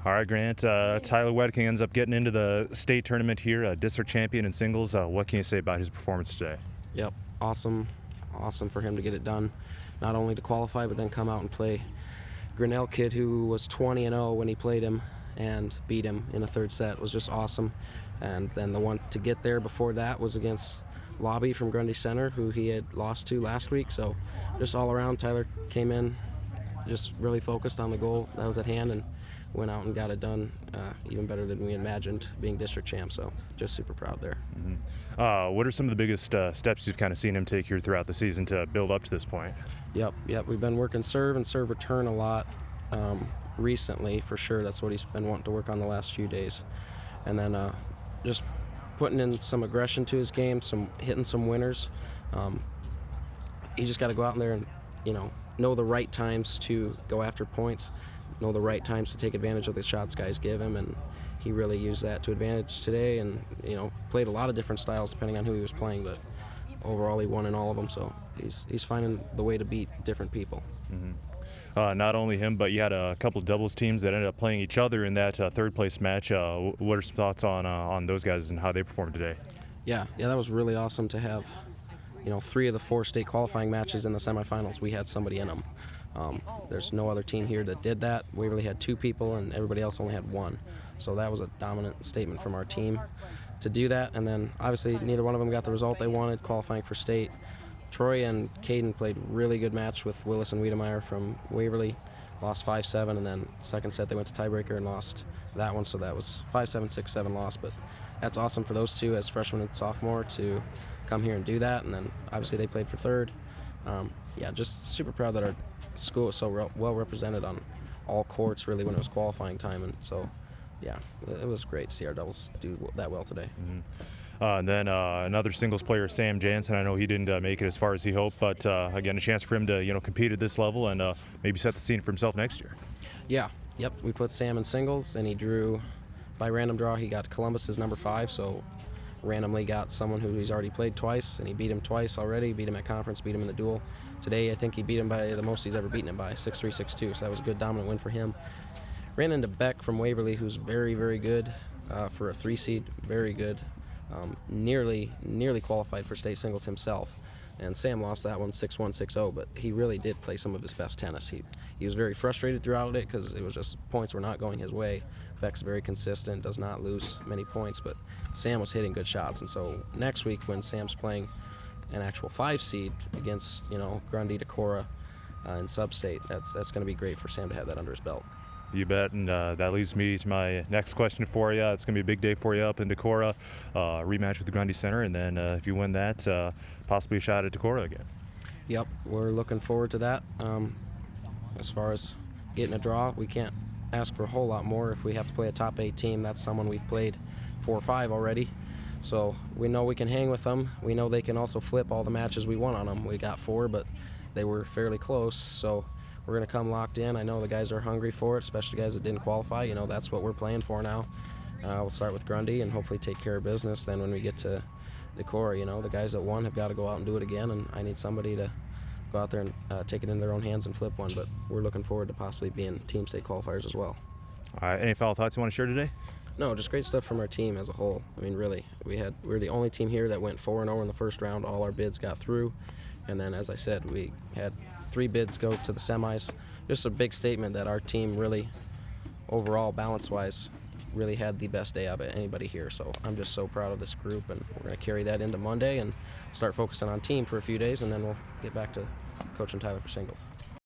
All right, Grant. Tyler Wedeking ends up getting into the state tournament here, district champion in singles. What can you say about his performance today? Yep, awesome for him to get it done. Not only to qualify, but then come out and play Grinnell kid who was 20-0 when he played him and beat him in the third set. It was just awesome. And then the one to get there before that was against Lobby from Grundy Center, who he had lost to last week. So just all around, Tyler came in just really focused on the goal that was at hand and went out and got it done even better than we imagined, being district champ. So just super proud there. Mm-hmm. What are some of the biggest steps you've kind of seen him take here throughout the season to build up to this point? Yep. We've been working serve and serve return a lot recently, for sure. That's what he's been wanting to work on the last few days. And then just putting in some aggression to his game, hitting some winners. He just got to go out in there and, know the right times to go after points, know the right times to take advantage of the shots guys give him, and he really used that to advantage today and, played a lot of different styles depending on who he was playing, but overall he won in all of them, so he's finding the way to beat different people. Mm-hmm. Not only him, but you had a couple of doubles teams that ended up playing each other in that third place match. What are some thoughts on those guys and how they performed today? Yeah, that was really awesome to have 3 of the 4 state qualifying matches in the semifinals. We had somebody in them. There's no other team here that did that. Waverly had 2 people and everybody else only had 1. So that was a dominant statement from our team to do that. And then obviously neither one of them got the result they wanted, qualifying for state. Troy and Caden played really good match with Willis and Wiedemeyer from Waverly. Lost 5-7, and then second set they went to tiebreaker and lost that one. So that was 5-7, 6-7 loss. But that's awesome for those 2 as freshman and sophomore to come here and do that. And then obviously they played for third. Just super proud that our school was so well represented on all courts really when it was qualifying time. And so, it was great to see our doubles do that well today. Mm-hmm. And then another singles player, Sam Jansen. I know he didn't make it as far as he hoped, but again, a chance for him to compete at this level and maybe set the scene for himself next year. Yep. We put Sam in singles, and he drew by random draw. He got Columbus's number 5, so randomly got someone who he's already played twice, and he beat him twice already. Beat him at conference, beat him in the duel. Today, I think he beat him by the most he's ever beaten him by, 6-3, 6-2. So that was a good dominant win for him. Ran into Beck from Waverly, who's very, very good for a 3 seed. Very good. Nearly qualified for state singles himself. And Sam lost that one 6-1, 6-0, but he really did play some of his best tennis. He was very frustrated throughout it because it was just points were not going his way. Beck's very consistent, does not lose many points, but Sam was hitting good shots. And so next week when Sam's playing an actual 5 seed against, Grundy, Decorah in sub-state, that's going to be great for Sam to have that under his belt. You bet, and that leads me to my next question for you. It's going to be a big day for you up in Decorah, rematch with the Grundy Center, and then if you win that, possibly a shot at Decorah again. Yep, we're looking forward to that. As far as getting a draw, we can't ask for a whole lot more. If we have to play a top 8 team, that's someone we've played 4 or 5 already. So we know we can hang with them. We know they can also flip all the matches we won on them. We got 4, but they were fairly close, so we're going to come locked in. I know the guys are hungry for it, especially guys that didn't qualify. That's what we're playing for now. We'll start with Grundy and hopefully take care of business. Then when we get to Decorah, the guys that won have got to go out and do it again, and I need somebody to go out there and take it in their own hands and flip one. But we're looking forward to possibly being team state qualifiers as well. All right, any final thoughts you want to share today? No, just great stuff from our team as a whole. I mean, really, we're the only team here that went 4-0 in the first round. All our bids got through. And then, as I said, we had 3 bids go to the semis. Just a big statement that our team really, overall, balance-wise, really had the best day of it, anybody here. So I'm just so proud of this group, and we're going to carry that into Monday and start focusing on team for a few days, and then we'll get back to coaching Tyler for singles.